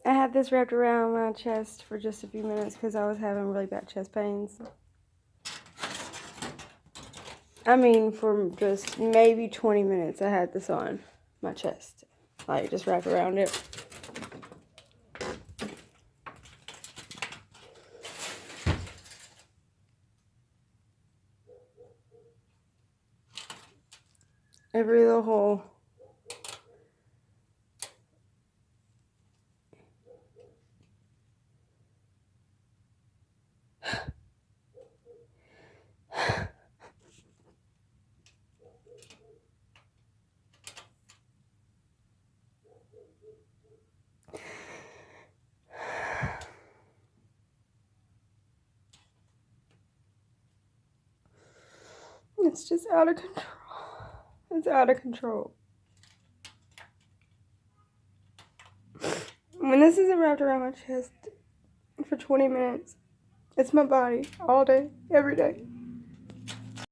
I had this wrapped around my chest for just a few minutes because I was having really bad chest pains. I mean, for just maybe 20 minutes I had this on my chest. Like, just wrapped around it. Every little hole. It's just out of control. It's out of control. When this isn't wrapped around my chest for 20 minutes, it's my body all day, every day.